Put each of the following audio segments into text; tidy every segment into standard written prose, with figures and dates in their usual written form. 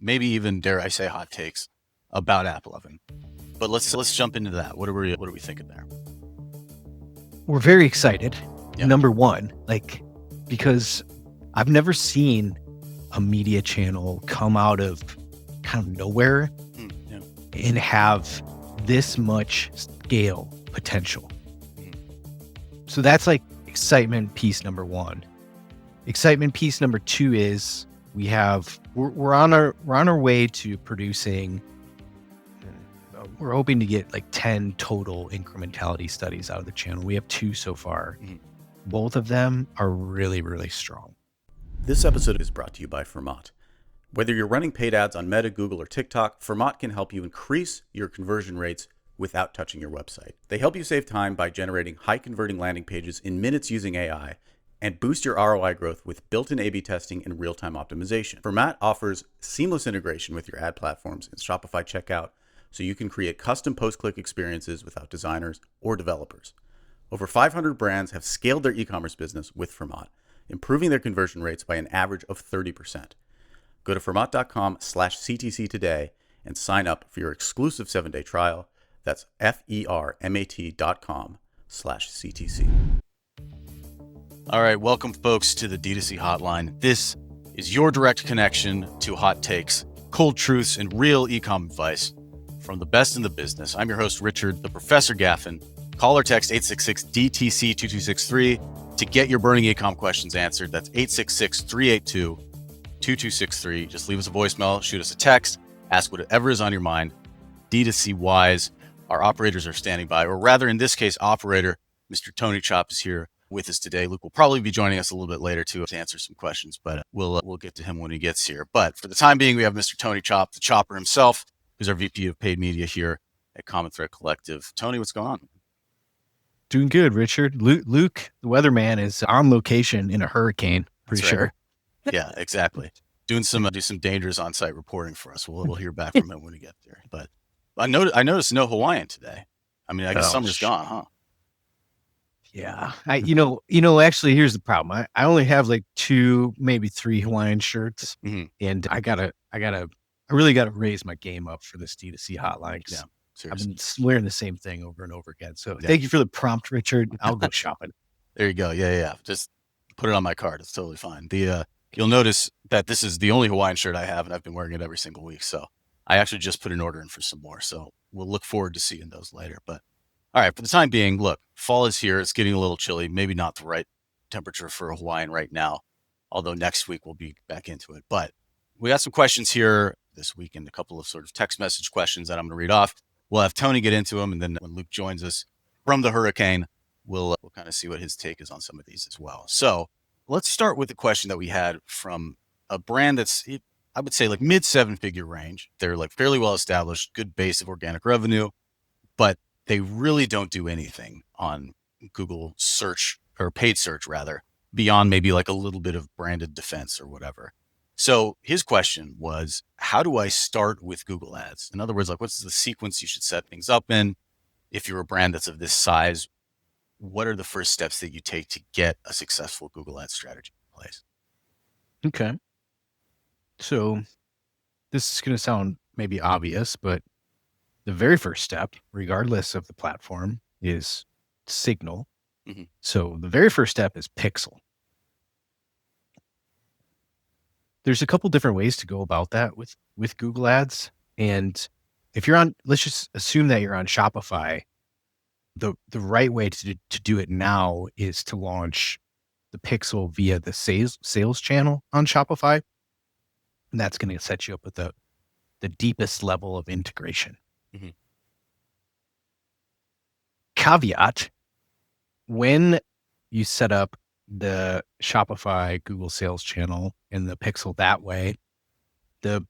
maybe even, dare I say, hot takes about AppLovin. But let's jump into that. What are we thinking there? We're very excited. Yeah. Number one, because I've never seen a media channel come out of kind of nowhere and have this much scale potential. So that's like excitement piece number one. Excitement piece number two is we're on our way to producing. We're hoping to get like 10 total incrementality studies out of the channel. We have 2 so far. Both of them are really, really strong. This episode is brought to you by Vermont. Whether you're running paid ads on Meta, Google, or TikTok, Vermont can help you increase your conversion rates without touching your website. They help you save time by generating high-converting landing pages in minutes using AI and boost your ROI growth with built-in A/B testing and real-time optimization. Vermont offers seamless integration with your ad platforms and Shopify checkout, so you can create custom post-click experiences without designers or developers. Over 500 brands have scaled their e-commerce business with Vermont, improving their conversion rates by an average of 30%. Go to vermont.com/CTC today and sign up for your exclusive 7-day trial. That's fermat.com/CTC. All right, welcome folks to the DTC Hotline. This is your direct connection to hot takes, cold truths, and real e-com advice from the best in the business. I'm your host, Richard, the Professor Gaffin. Call or text 866-DTC-2263 to get your burning e-com questions answered. That's 866-382-2263. Just leave us a voicemail, shoot us a text, ask whatever is on your mind. DTC wise, our operators are standing by, or rather in this case, operator, Mr. Tony Chop is here with us today. Luke will probably be joining us a little bit later to answer some questions, but we'll get to him when he gets here. But for the time being, we have Mr. Tony Chop, the Chopper himself, who's our VP of Paid Media here at Common Thread Collective. Tony, what's going on? Doing good, Richard. Luke, the weatherman, is on location in a hurricane. Pretty sure. Yeah, exactly. Do some dangerous on-site reporting for us. We'll hear back from him when we get there. But I noticed no Hawaiian today. I mean, I guess summer's gone, huh? Yeah. Actually, here's the problem. I only have like 2, maybe 3 Hawaiian shirts, and I really gotta raise my game up for this D2C hotline. Yeah, I've been wearing the same thing over and over again. So thank you for the prompt, Richard. I'll go shopping. There you go. Yeah. Just put it on my card. It's totally fine. You'll notice that this is the only Hawaiian shirt I have, and I've been wearing it every single week. So I actually just put an order in for some more. So we'll look forward to seeing those later. But all right, for the time being, look, fall is here. It's getting a little chilly. Maybe not the right temperature for a Hawaiian right now, although next week we'll be back into it. But we got some questions here this week and a couple of sort of text message questions that I'm going to read off. We'll have Tony get into them, and then when Luke joins us from the hurricane, we'll kind of see what his take is on some of these as well. So let's start with the question that we had from a brand that's, I would say, like mid 7-figure range. They're like fairly well established, good base of organic revenue, but they really don't do anything on Google search, or paid search rather, beyond maybe like a little bit of branded defense or whatever. So his question was, how do I start with Google Ads? In other words, like, what's the sequence you should set things up in? If you're a brand that's of this size, what are the first steps that you take to get a successful Google Ads strategy in place? Okay. So this is going to sound maybe obvious, but the very first step, regardless of the platform, is signal. So the very first step is pixel. There's a couple different ways to go about that with Google Ads. And if you're on, let's just assume that you're on Shopify, the right way to do it now is to launch the pixel via the sales channel on Shopify. And that's going to set you up with the deepest level of integration. Caveat, when you set up the Shopify Google Sales channel and the pixel that way, the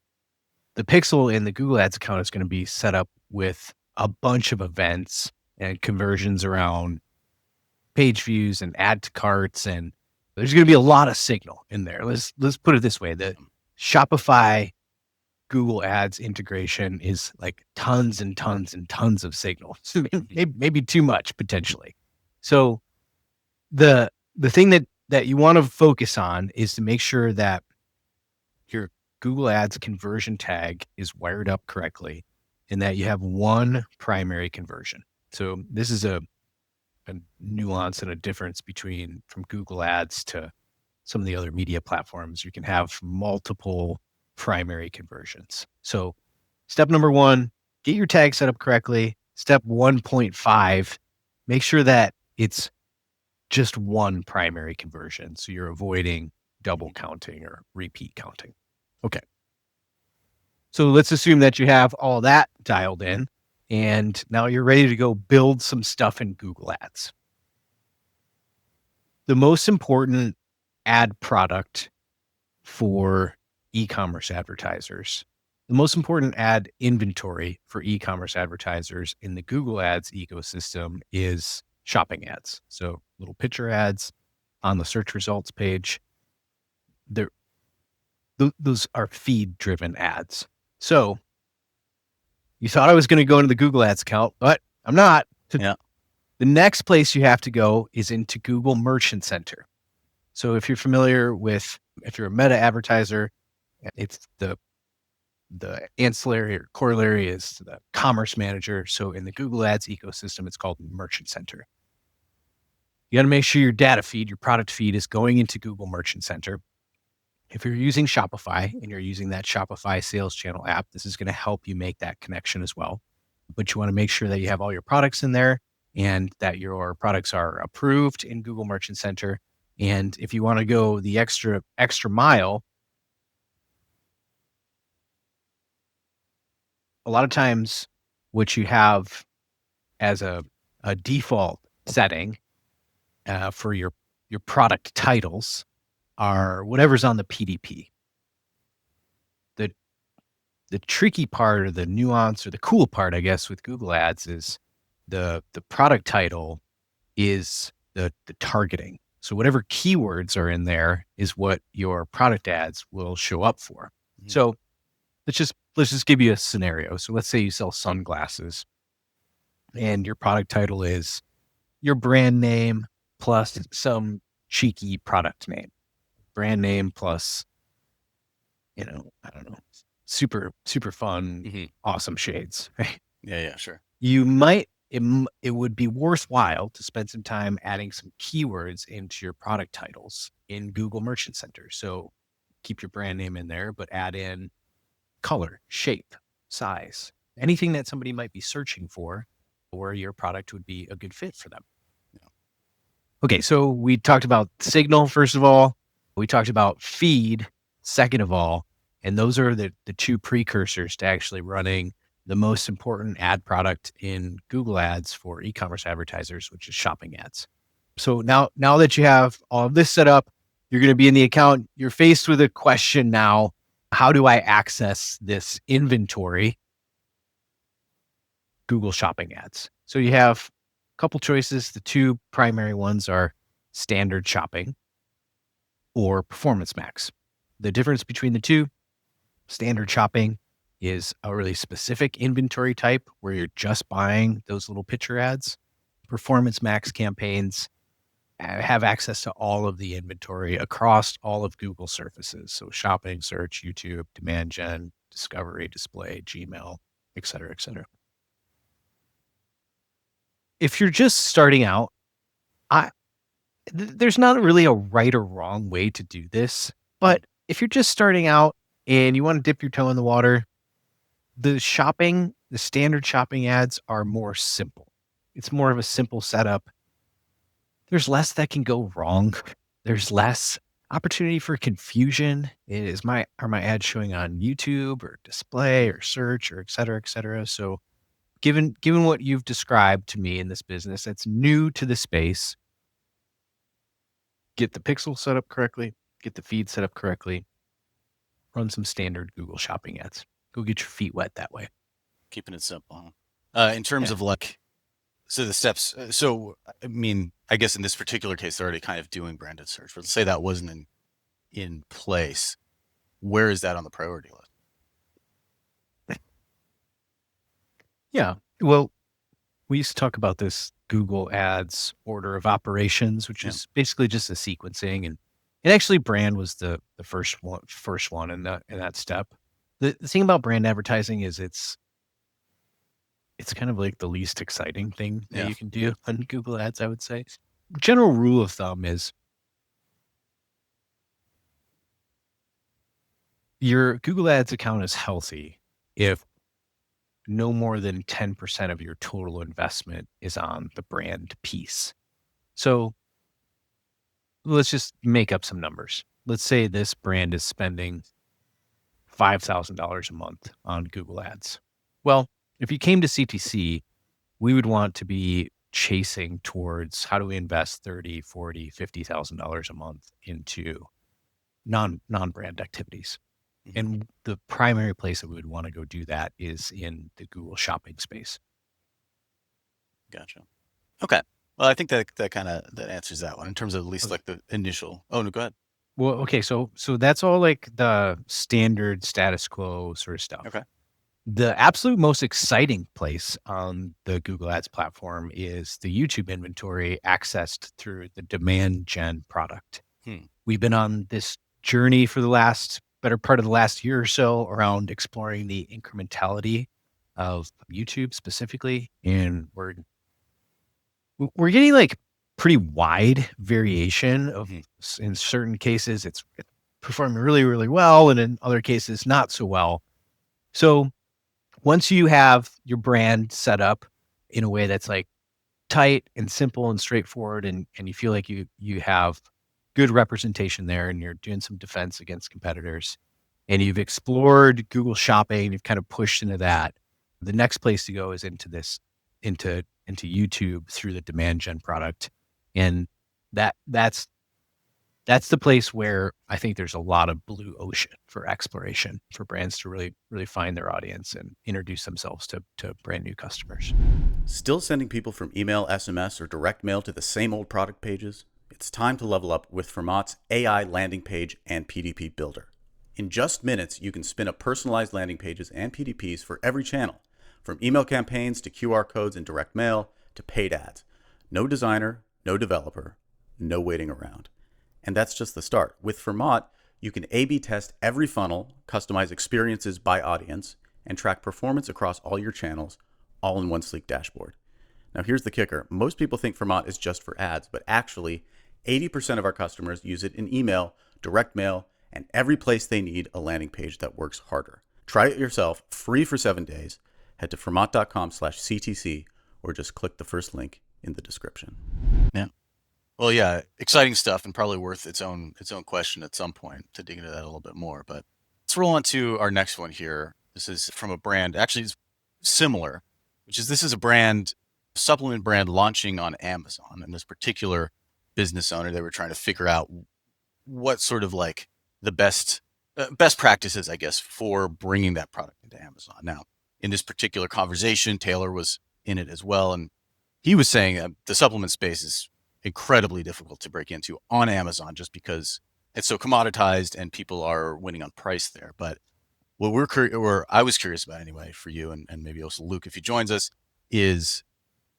pixel in the Google Ads account is going to be set up with a bunch of events and conversions around page views and add to carts, and there's going to be a lot of signal in there. Let's put it this way: the Shopify Google Ads integration is like tons and tons and tons of signal, maybe too much potentially. So the thing that you want to focus on is to make sure that Google Ads conversion tag is wired up correctly and that you have one primary conversion. So this is a nuance and a difference from Google Ads to some of the other media platforms. You can have multiple primary conversions. So step number 1, get your tag set up correctly. Step 1.5, make sure that it's just one primary conversion. So you're avoiding double counting or repeat counting. Okay. So let's assume that you have all that dialed in and now you're ready to go build some stuff in Google Ads. The most important ad product for e-commerce advertisers, the most important ad inventory for e-commerce advertisers in the Google Ads ecosystem is shopping ads. So little picture ads on the search results page. Those are feed-driven ads. So you thought I was going to go into the Google Ads account, but I'm not. Yeah. The next place you have to go is into Google Merchant Center. So if you're a Meta advertiser, it's the ancillary or corollary is the Commerce Manager. So in the Google Ads ecosystem, it's called Merchant Center. You got to make sure your data feed, your product feed is going into Google Merchant Center. If you're using Shopify and you're using that Shopify sales channel app, this is going to help you make that connection as well. But you want to make sure that you have all your products in there and that your products are approved in Google Merchant Center. And if you want to go the extra mile, a lot of times what you have as a default setting for your product titles are whatever's on the PDP. The tricky part or the nuance or the cool part, I guess, with Google Ads is the product title is the targeting. So whatever keywords are in there is what your product ads will show up for. Mm-hmm. So let's just give you a scenario. So let's say you sell sunglasses and your product title is your brand name plus some cheeky product name. Brand name plus, I don't know, super fun, awesome shades. Yeah, sure. You might, it would be worthwhile to spend some time adding some keywords into your product titles in Google Merchant Center. So keep your brand name in there, but add in color, shape, size, anything that somebody might be searching for where your product would be a good fit for them. Yeah. Okay, so we talked about signal, first of all. We talked about feed, second of all, and those are the two precursors to actually running the most important ad product in Google Ads for e-commerce advertisers, which is shopping ads. So now that you have all of this set up, you're going to be in the account. You're faced with a question now. How do I access this inventory? Google shopping ads. So you have a couple choices. The two primary ones are standard shopping or Performance Max. The difference between the two, standard shopping is a really specific inventory type where you're just buying those little picture ads. Performance Max campaigns have access to all of the inventory across all of Google surfaces. So shopping, search, YouTube, demand gen, discovery, display, Gmail, et cetera, et cetera. If you're just starting out, there's not really a right or wrong way to do this, but if you're just starting out and you want to dip your toe in the water, the standard shopping ads are more simple. It's more of a simple setup. There's less that can go wrong. There's less opportunity for confusion. Are my ads showing on YouTube or display or search or et cetera, et cetera. So given what you've described to me in this business that's new to the space, get the pixel set up correctly, get the feed set up correctly, run some standard Google shopping ads. Go get your feet wet that way. Keeping it simple. In terms of so the steps, I guess in this particular case, they're already kind of doing branded search, but let's say that wasn't in place. Where is that on the priority list? Yeah. Well, we used to talk about this Google Ads order of operations, which is basically just a sequencing. And And actually brand was the first one in that step. The thing about brand advertising is it's kind of like the least exciting thing that Yeah. you can do on Google Ads, I would say. General rule of thumb is your Google Ads account is healthy if no more than 10% of your total investment is on the brand piece. So let's just make up some numbers. Let's say this brand is spending $5,000 a month on Google Ads. Well, if you came to CTC, we would want to be chasing towards how do we invest $30,000, $40,000, $50,000 a month into non-brand activities. Mhm. And the primary place that we would want to go do that is in the Google shopping space. Gotcha. Okay. Well, I think that kind of that answers that one in terms of at least Okay. like the initial. Oh no, go ahead. Well, okay, so that's all like the standard status quo sort of stuff. Okay. The absolute most exciting place on the Google Ads platform is the YouTube inventory accessed through the demand gen product. We've been on this journey for the better part of the last year or so around exploring the incrementality of YouTube specifically. And we're getting like pretty wide variation of, in certain cases, it's performing really, really well. And in other cases, not so well. So once you have your brand set up in a way that's like tight and simple and straightforward, and you feel like you have good representation there and you're doing some defense against competitors and you've explored Google Shopping, you've kind of pushed into that, the next place to go is into YouTube through the demand gen product. And that's the place where I think there's a lot of blue ocean for exploration for brands to really, really find their audience and introduce themselves to brand new customers. Still sending people from email, SMS, or direct mail to the same old product pages? It's time to level up with Vermont's AI landing page and PDP builder. In just minutes, you can spin up personalized landing pages and PDPs for every channel, from email campaigns to QR codes and direct mail to paid ads. No designer, no developer, no waiting around. And that's just the start. With Vermont, you can A/B test every funnel, customize experiences by audience, and track performance across all your channels, all in one sleek dashboard. Now here's the kicker. Most people think Vermont is just for ads, but actually 80% of our customers use it in email, direct mail, and every place they need a landing page that works harder. Try it yourself, free for 7 days. Head to vermont.com/CTC or just click the first link in the description. Yeah. Well, yeah, exciting stuff and probably worth its own question at some point to dig into that a little bit more. But let's roll on to our next one here. This is from a brand, actually it's similar, which is this is a brand, supplement brand launching on Amazon. And this particular business owner, they were trying to figure out what sort of like the best practices, I guess, for bringing that product into Amazon. Now, in this particular conversation, Taylor was in it as well. And he was saying the supplement space is incredibly difficult to break into on Amazon just because it's so commoditized and people are winning on price there. But what I was curious about anyway for you and maybe also Luke, if he joins us, is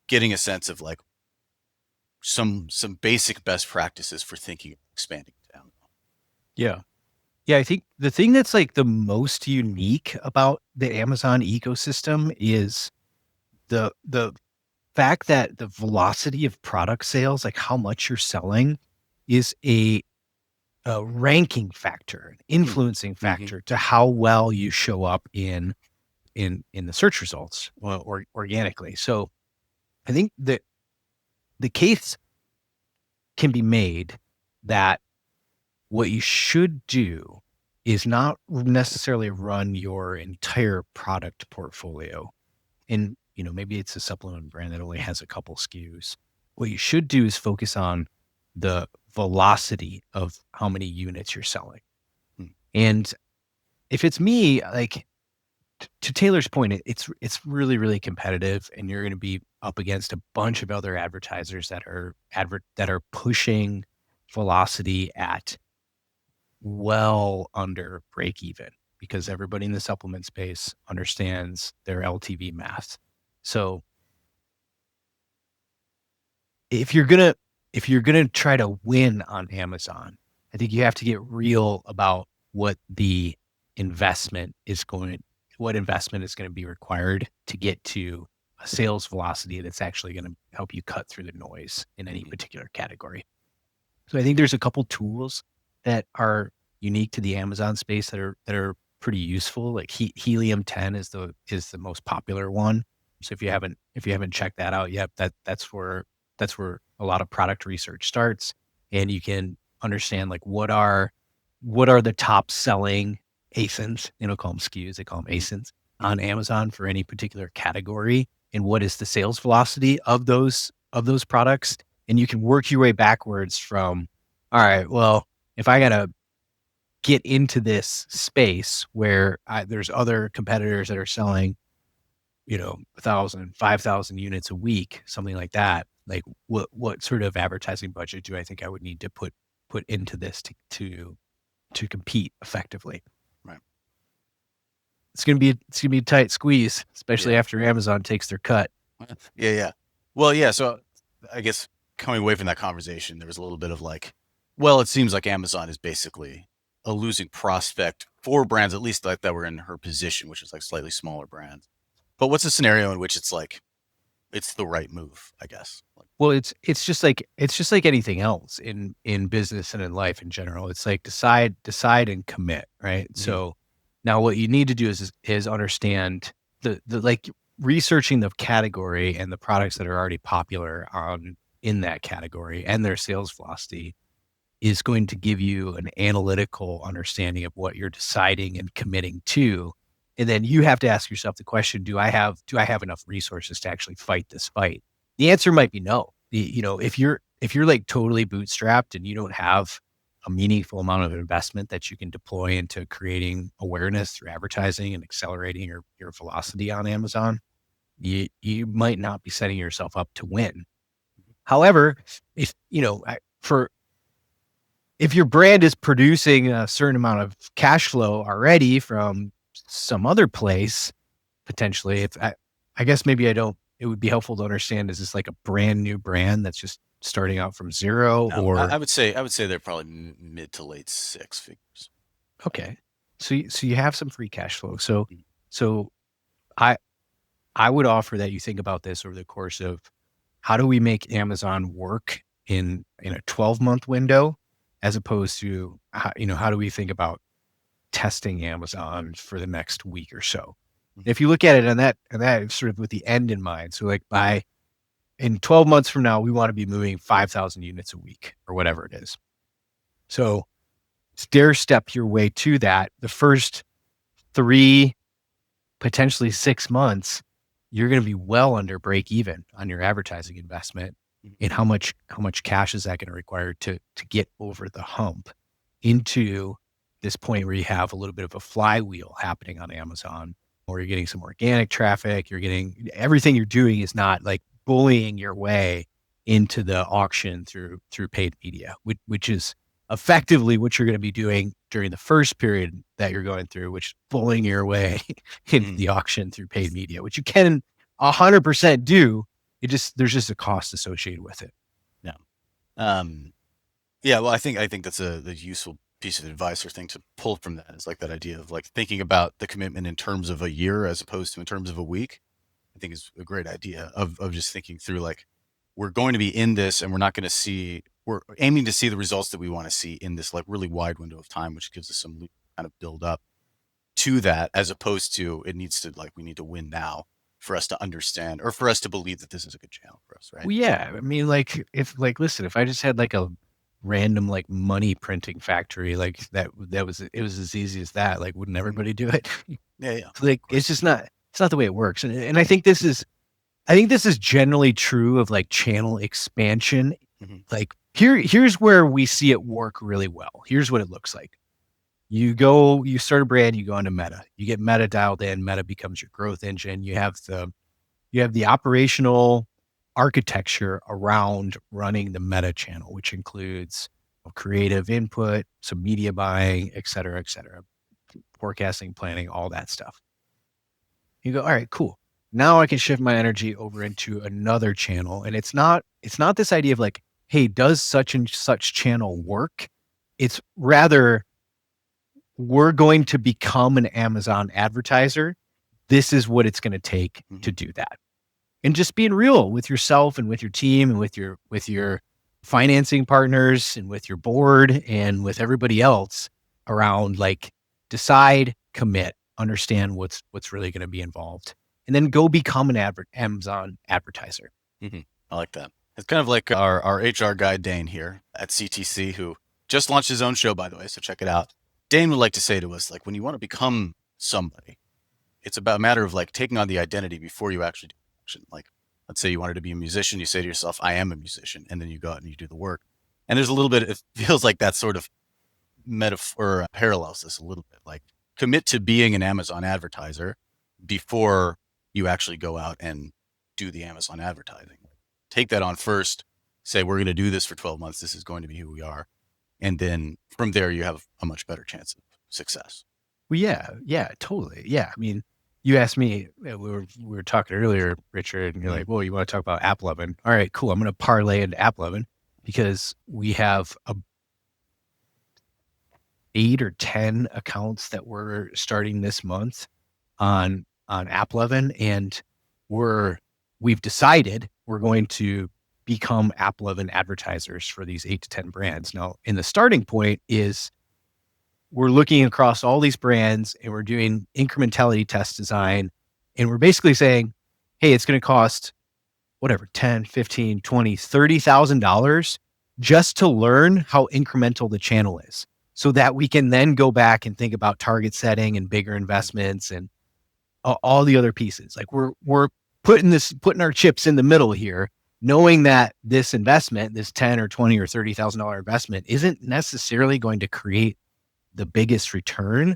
getting a sense of like some basic best practices for thinking of expanding to Amazon. Yeah. Yeah, I think the thing that's like the most unique about the Amazon ecosystem is the fact that the velocity of product sales, like how much you're selling, is a ranking factor, an influencing factor to how well you show up in the search results or organically. So I think that the case can be made that what you should do is not necessarily run your entire product portfolio. And, maybe it's a supplement brand that only has a couple SKUs. What you should do is focus on the velocity of how many units you're selling. And if it's me, like to Taylor's point, it's really, really competitive, and you're going to be up against a bunch of other advertisers that are pushing velocity at well under break even, because everybody in the supplement space understands their LTV math. So if you're gonna try to win on Amazon, I think you have to get real about what investment is going to be required to get to a sales velocity that's actually going to help you cut through the noise in any particular category. So I think there's a couple tools that are unique to the Amazon space that are pretty useful. Like Helium 10 is the most popular one. So if you haven't checked that out yet, that's where a lot of product research starts, and you can understand like what are the top selling ASINs, call them SKUs, they call them ASINs on Amazon for any particular category, and what is the sales velocity of those products. And you can work your way backwards from, all right, well, if I got to get into this space where there's other competitors that are selling, 1,000, 5,000 units a week, something like that, like what sort of advertising budget do I think I would need to put into this to compete effectively? Right. It's gonna be a tight squeeze, especially after Amazon takes their cut. Yeah. Well, yeah. So I guess coming away from that conversation, there was a little bit of like, well, it seems like Amazon is basically a losing prospect for brands, at least like that were in her position, which is like slightly smaller brands. But what's a scenario in which it's like, it's the right move, I guess? Well, it's just like anything else in business and in life in general. It's like decide and commit, right? Mm-hmm. So now what you need to do is understand the like researching the category and the products that are already popular in that category and their sales velocity is going to give you an analytical understanding of what you're deciding and committing to. And then you have to ask yourself the question, do I have enough resources to actually fight this fight? The answer might be no. If you're like totally bootstrapped and you don't have a meaningful amount of investment that you can deploy into creating awareness through advertising and accelerating your velocity on Amazon, you might not be setting yourself up to win. However, if your brand is producing a certain amount of cash flow already from some other place, potentially, I guess maybe it would be helpful to understand, is this like a brand new brand that's just starting out from zero? No, or I would say they're probably mid to late six figures. Okay. So you have some free cash flow. So I would offer that you think about this over the course of, how do we make Amazon work in a 12-month window, as opposed to how do we think about testing Amazon for the next week or so? If you look at it on that sort of with the end in mind, so like in 12 months from now, we want to be moving 5,000 units a week or whatever it is. So stair step your way to that. The first 3, potentially 6 months, you're going to be well under break even on your advertising investment. And how much cash is that going to require to get over the hump into this point where you have a little bit of a flywheel happening on Amazon, or you're getting some organic traffic, you're getting everything you're doing is not like bullying your way into the auction through paid media, which is effectively what you're going to be doing during the first period that you're going through, which is bullying your way into the auction through paid media, which you can 100% do. There's just a cost associated with it. Yeah. Yeah. Well, I think that's the useful piece of advice or thing to pull from that is like that idea of like thinking about the commitment in terms of a year as opposed to in terms of a week. I think is a great idea of just thinking through like, we're going to be in this and we're aiming to see the results that we want to see in this like really wide window of time, which gives us some kind of build up to that, as opposed to we need to win now for us to understand or for us to believe that this is a good channel for us, right? Well, yeah. I mean, listen, if I just had like a random like money printing factory, like it was as easy as that, like wouldn't everybody do it? Yeah. Like it's not the way it works. And I think this is generally true of like channel expansion. Like here's where we see it work really well. Here's what it looks like. You start a brand, you go into Meta, you get Meta dialed in, Meta becomes your growth engine. You have the operational architecture around running the Meta channel, which includes creative input, some media buying, et cetera, forecasting, planning, all that stuff. You go, all right, cool. Now I can shift my energy over into another channel. And it's not this idea of like, hey, does such and such channel work? It's rather, we're going to become an Amazon advertiser. This is what it's going to take to do that. And just being real with yourself and with your team and with your financing partners and with your board and with everybody else around, like, decide, commit, understand what's really going to be involved, and then go become an Amazon advertiser. I like that. It's kind of like our HR guy, Dane, here at CTC, who just launched his own show, by the way, so check it out. Dane would like to say to us, like, when you want to become somebody, it's about a matter of, like, taking on the identity before you actually do action. Like, let's say you wanted to be a musician, you say to yourself, I am a musician, and then you go out and you do the work. And there's a little bit, it feels like that sort of metaphor parallels this a little bit. Like, commit to being an Amazon advertiser before you actually go out and do the Amazon advertising. Take that on first, say, we're going to do this for 12 months. This is going to be who we are. And then from there, you have a much better chance of success. Well, yeah, totally. Yeah. I mean, you asked me, we were talking earlier, Richard, and you're like, well, you want to talk about AppLovin. All right, cool. I'm going to parlay into AppLovin because we have 8 or 10 accounts that we're starting this month on AppLovin, and we've decided we're going to become AppLovin advertisers for these 8 to 10 brands. Now, in the starting point is we're looking across all these brands and we're doing incrementality test design, and we're basically saying, hey, it's going to cost whatever, 10, 15, 20, $30,000 just to learn how incremental the channel is, so that we can then go back and think about target setting and bigger investments and all the other pieces. Like, we're putting our chips in the middle here, knowing that this investment, this 10 or 20 or $30,000 investment, isn't necessarily going to create the biggest return,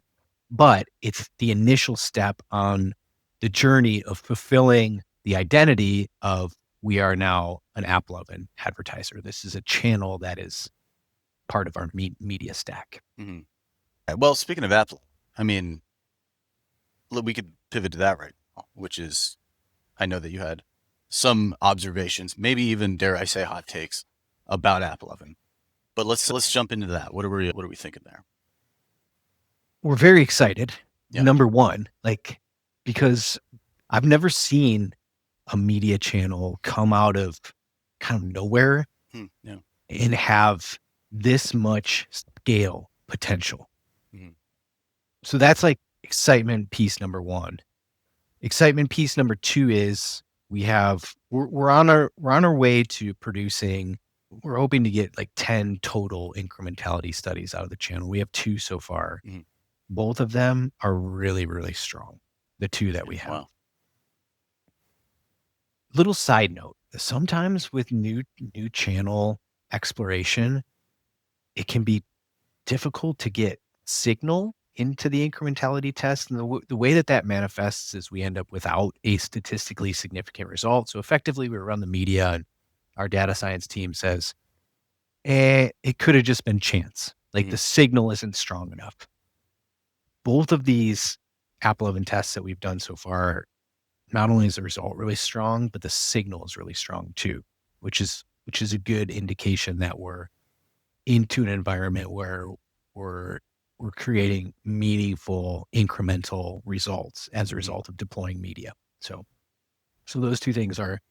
but it's the initial step on the journey of fulfilling the identity of, we are now an AppLovin advertiser. This is a channel that is part of our media stack. Well, speaking of Apple, I mean, we could pivot to that right now, which is, I know that you had some observations, maybe even, dare I say, hot takes about AppLovin. But let's jump into that. What are we thinking there? We're very excited. Yeah. Number one, like, because I've never seen a media channel come out of kind of nowhere and have this much scale potential. So that's like excitement piece number one. Excitement piece number two is we're on our way to producing. We're hoping to get like 10 total incrementality studies out of the channel. We have 2 so far. Both of them are really, really strong. The 2 that we have. Wow. Little side note, sometimes with new channel exploration, it can be difficult to get signal into the incrementality test. And the way that manifests is we end up without a statistically significant result. So effectively, we run the media and our data science team says, it could have just been chance. Like, the signal isn't strong enough. Both of these AppLovin tests that we've done so far, not only is the result really strong, but the signal is really strong too, which is a good indication that we're into an environment where we're creating meaningful incremental results as a result of deploying media. So those 2 things are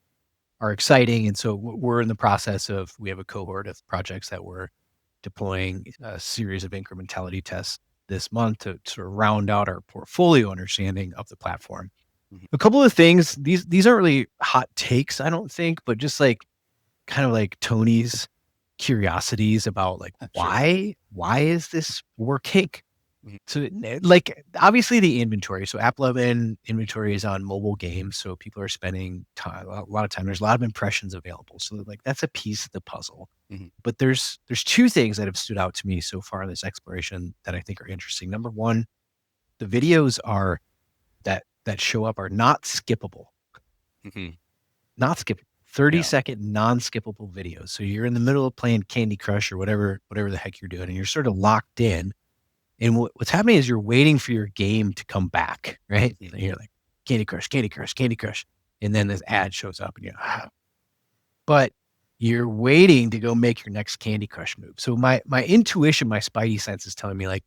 exciting. And so we're in the process of, we have a cohort of projects that we're deploying a series of incrementality tests this month to sort of round out our portfolio understanding of the platform. A couple of things, these aren't really hot takes, I don't think, but just like kind of like Tony's curiosities about, like, why is this working? So, like, obviously the inventory. So AppLovin inventory is on mobile games. So people are spending time, a lot of time. There's a lot of impressions available. So, like, that's a piece of the puzzle. But there's 2 things that have stood out to me so far in this exploration that I think are interesting. Number one, the videos that show up are not skippable. Not skippable. 30-second non-skippable videos. So you're in the middle of playing Candy Crush or whatever the heck you're doing, and you're sort of locked in. And what's happening is you're waiting for your game to come back, right? And you're like, Candy Crush, Candy Crush, Candy Crush. And then this ad shows up and you're like, But you're waiting to go make your next Candy Crush move. So my intuition, my spidey sense is telling me like,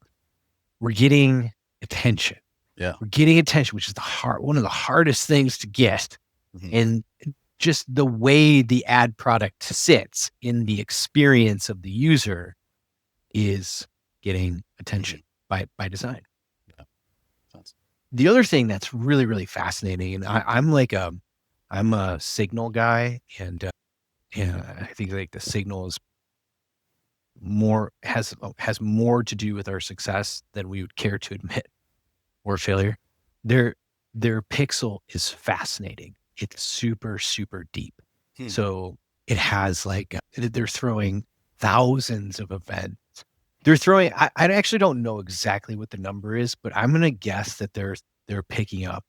we're getting attention. Yeah. We're getting attention, which is one of the hardest things to get. Mhm. And just the way the ad product sits in the experience of the user is getting attention by design. Yeah. Sounds- The other thing that's really, really fascinating, and I'm a signal guy, and I think like the signal is has more to do with our success than we would care to admit, or failure. Their pixel is fascinating. It's super, super deep. Hmm. So it has like they're throwing thousands of events. They're throwing. I actually don't know exactly what the number is, but I'm gonna guess that they're picking up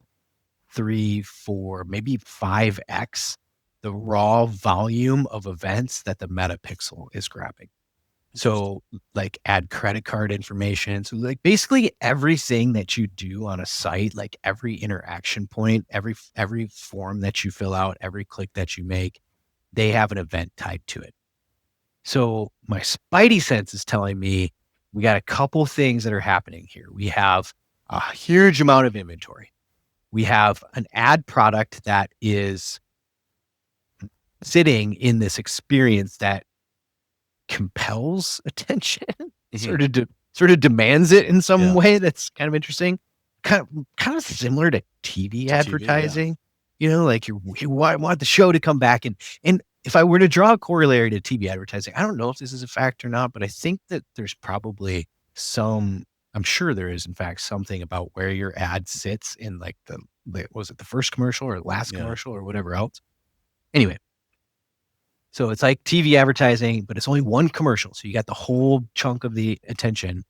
3, 4, maybe 5x the raw volume of events that the meta pixel is grabbing. So like add credit card information. So like basically everything that you do on a site, like every interaction point, every form that you fill out, every click that you make, they have an event tied to it. So my spidey sense is telling me we got a couple things that are happening here. We have a huge amount of inventory. We have an ad product that is sitting in this experience that compels attention, sort of demands it in some way. That's kind of interesting. Kind of similar to TV advertising. You know, like you want the show to come back, and if I were to draw a corollary to TV advertising, I don't know if this is a fact or not, but I think that there's probably I'm sure there is in fact something about where your ad sits in like was it the first commercial or last commercial or whatever else. Anyway, so it's like TV advertising, but it's only one commercial. So you got the whole chunk of the attention.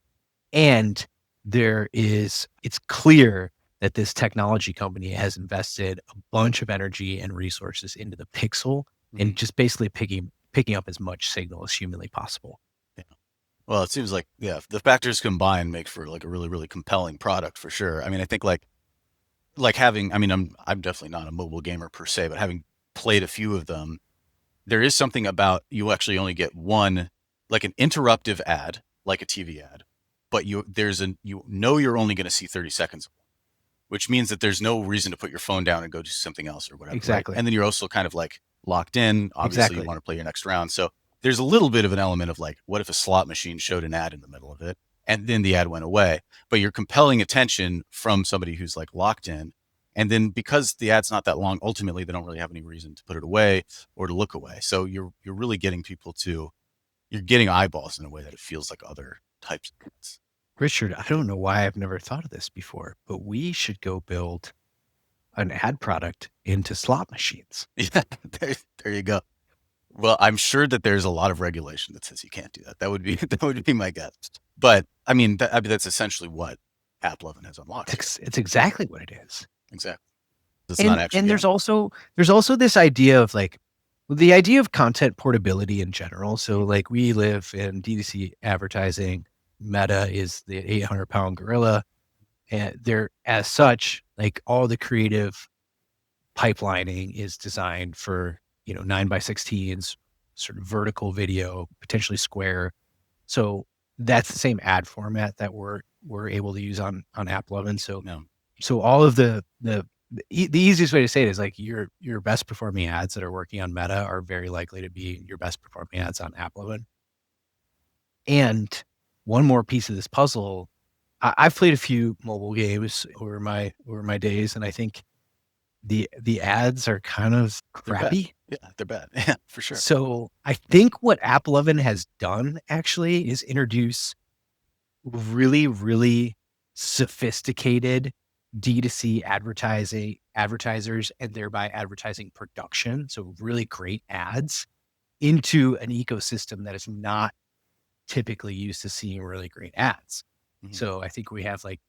And it's clear that this technology company has invested a bunch of energy and resources into the pixel and just basically picking up as much signal as humanly possible. Yeah. Well, it seems like, the factors combined make for like a really, really compelling product for sure. I mean, I think like having, I mean, I'm definitely not a mobile gamer per se, but having played a few of them, there is something about you actually only get one, like an interruptive ad, like a TV ad, but you're only going to see 30 seconds, which means that there's no reason to put your phone down and go do something else or whatever. Exactly. Right? And then you're also kind of like locked in. Obviously, you want to play your next round. So there's a little bit of an element of like, what if a slot machine showed an ad in the middle of it and then the ad went away, but you're compelling attention from somebody who's like locked in. And then because the ad's not that long, ultimately they don't really have any reason to put it away or to look away. So you're really getting you're getting eyeballs in a way that it feels like other types of ads. Richard, I don't know why I've never thought of this before, but we should go build an ad product into slot machines. Yeah, there you go. Well, I'm sure that there's a lot of regulation that says you can't do that. That would be my guess. But I mean, that's essentially what AppLovin has unlocked. It's exactly what it is. Exactly. It's not actually. And there's also this idea of like the idea of content portability in general. So like we live in DTC advertising. Meta is the 800-pound gorilla, and they're as such like all the creative pipelining is designed for 9x16s, sort of vertical video, potentially square. So that's the same ad format that we're able to use on AppLovin. So all of the easiest way to say it is like your best performing ads that are working on Meta are very likely to be your best performing ads on AppLovin. And one more piece of this puzzle, I've played a few mobile games over my days, and I think the ads are kind of crappy. They're bad. Yeah, for sure. So I think what AppLovin has done actually is introduce really, really sophisticated D2C advertisers and thereby advertising production. So really great ads into an ecosystem that is not typically used to seeing really great ads. So I think we have like,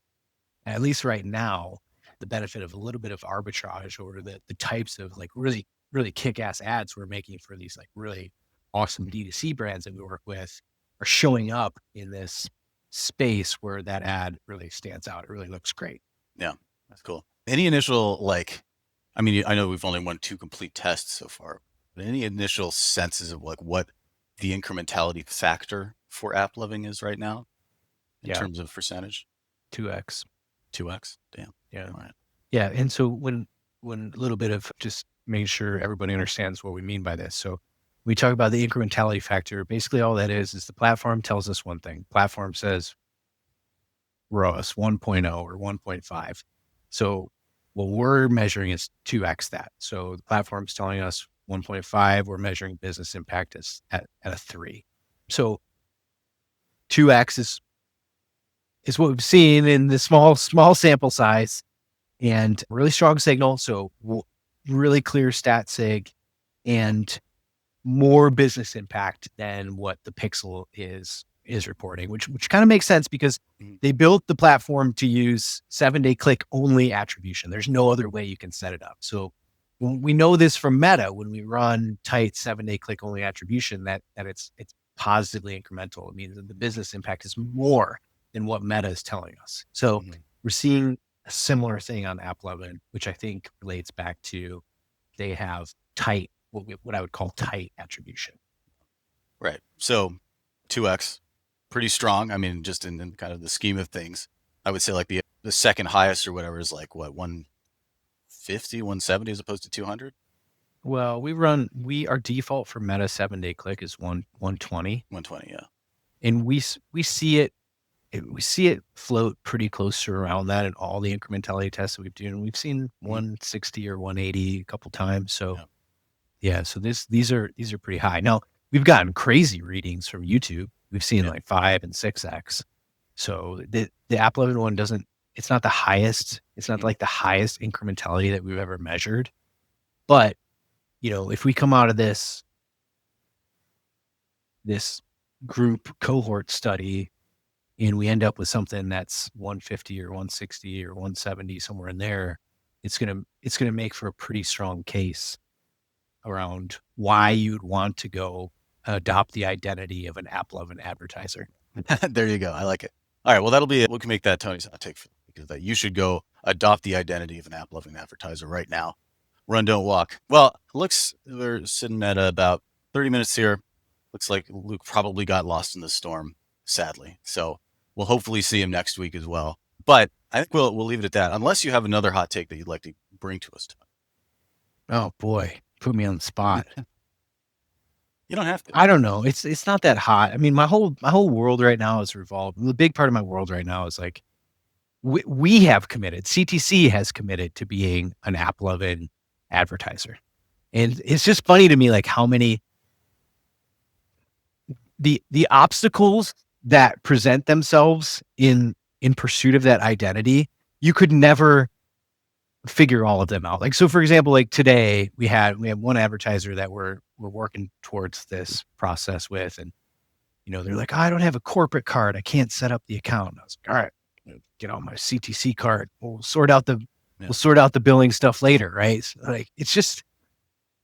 at least right now, the benefit of a little bit of arbitrage over the types of like really, really kick-ass ads we're making for these like really awesome D2C brands that we work with are showing up in this space where that ad really stands out. It really looks great. Yeah, that's cool. Any initial I know we've only won 2 complete tests so far. Any initial senses of like what the incrementality factor for AppLovin is right now in terms of percentage? 2x. 2x. Damn. Yeah. All right. Yeah. And so when a little bit of just making sure everybody understands what we mean by this. So we talk about the incrementality factor. Basically, all that is the platform tells us one thing. Platform says ROAS 1.0 or 1.5. So what we're measuring is 2x that. So the platform's telling us 1.5. We're measuring business impact as at a 3. So 2x is what we've seen in the small sample size and really strong signal. So really clear stat sig and more business impact than what the Pixel is reporting, which kind of makes sense because they built the platform to use 7-day click only attribution. There's no other way you can set it up. So when we know this from Meta, when we run tight 7-day click only attribution, that it's positively incremental. It means that the business impact is more than what Meta is telling us. So we're seeing a similar thing on AppLovin, which I think relates back to they have tight, what I would call tight attribution. Right. So 2x, pretty strong. I mean, just in kind of the scheme of things, I would say like the second highest or whatever is like what, 150, 170 as opposed to 200? Well, our default for Meta 7-day click is 120. 120, yeah. And we see it float pretty close to around that in all the incrementality tests that we've done. We've seen 160 or 180 a couple times. So yeah, so these are pretty high. Now we've gotten crazy readings from YouTube. We've seen like 5 and 6x. So the AppLovin one it's not the highest. It's not like the highest incrementality that we've ever measured. But, if we come out of this group cohort study and we end up with something that's 150 or 160 or 170, somewhere in there, it's going to make for a pretty strong case around why you'd want to go adopt the identity of an AppLovin advertiser. There you go. I like it. All right. Well, that'll be it. We can make that Tony's hot take for because that you should go adopt the identity of an AppLovin advertiser right now. Run, don't walk. Well, we're sitting at about 30 minutes here. Looks like Luke probably got lost in the storm, sadly. So we'll hopefully see him next week as well. But I think we'll leave it at that, unless you have another hot take that you'd like to bring to us. Oh boy, put me on the spot. You don't have to. I don't know. It's not that hot. I mean, my whole world right now is revolved. The big part of my world right now is like we have committed. CTC has committed to being an AppLovin advertiser, and it's just funny to me like how many the obstacles that present themselves in pursuit of that identity. You could never figure all of them out. Like, so for example, like today we have one advertiser that we're working towards this process with, and they're like, I don't have a corporate card, I can't set up the account. I was like, all right, get on my CTC card. We'll sort out the billing stuff later, right? So like, it's just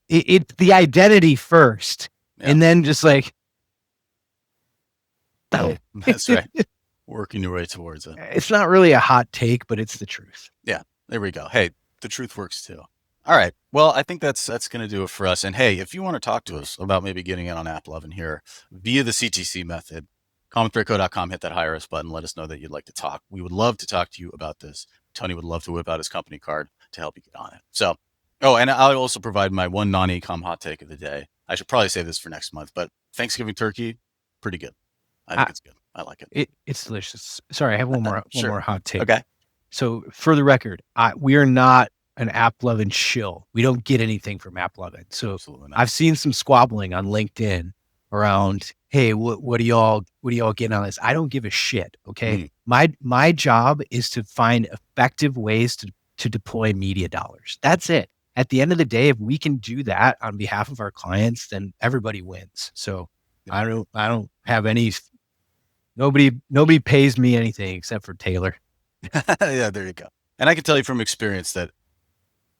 it's the identity first, and then just like, that's right. Working your way towards it. It's not really a hot take, but it's the truth. Yeah, there we go. Hey, the truth works too. All right. Well, I think that's going to do it for us. And hey, if you want to talk to us about maybe getting in on AppLovin here via the CTC method, commonthreadco.com, hit that hire us button. Let us know that you'd like to talk. We would love to talk to you about this. Tony would love to whip out his company card to help you get on it. So, and I'll also provide my one non-ecom hot take of the day. I should probably save this for next month, but Thanksgiving turkey, pretty good. I think it's good. I like it. It's delicious. Sorry, I have one more hot take. Okay. So for the record, we are not an AppLovin shill. We don't get anything from AppLovin. So I've seen some squabbling on LinkedIn around, hey, what do y'all getting on this? I don't give a shit. Okay. My job is to find effective ways to deploy media dollars. That's it. At the end of the day, if we can do that on behalf of our clients, then everybody wins. So I don't have any. Nobody pays me anything except for Taylor. Yeah, there you go. And I can tell you from experience that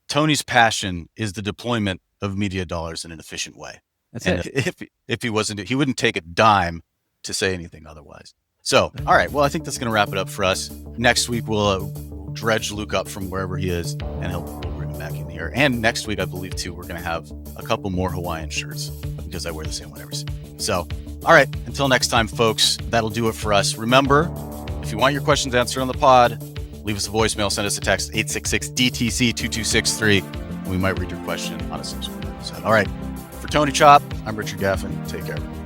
Tony's passion is the deployment of media dollars in an efficient way. That's it. If he wasn't, he wouldn't take a dime to say anything otherwise. So, all right. Well, I think that's going to wrap it up for us. Next week, we'll dredge Luke up from wherever he is, and we'll bring him back in here. And next week, I believe too, we're going to have a couple more Hawaiian shirts because I wear the same one every single week. So, all right, until next time, folks, that'll do it for us. Remember, if you want your questions answered on the pod, leave us a voicemail, send us a text, 866-DTC-2263, and we might read your question on a subsequent episode. All right, for Tony Chop, I'm Richard Gaffin. Take care.